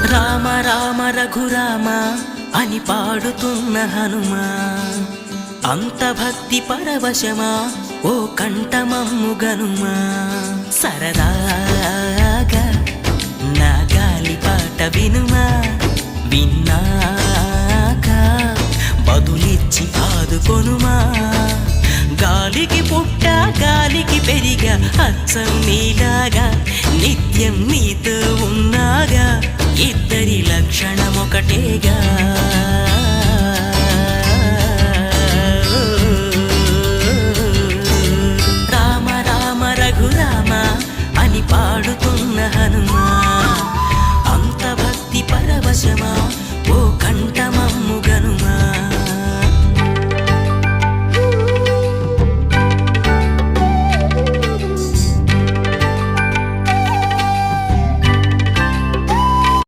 రామ రామ రఘురామ అని పాడుతున్న హనుమా, అంత భక్తి పరవశమా ఓ కంఠమమ్ము గనుమా. సరదాగా నా గాలి పాట వినుమా, విన్నాక బదులిచ్చి ఆదుకొనుమా. గాలికి పుట్ట గాలికి పెరిగా అచ్చం నీలాగా, నిత్యం నీతో ఉన్నాగా, ఇద్దరి లక్షణం ఒకటేగా. రామ రామ రఘురామ అని పాడుతున్న హనుమా, అంత భక్తి పరవశమా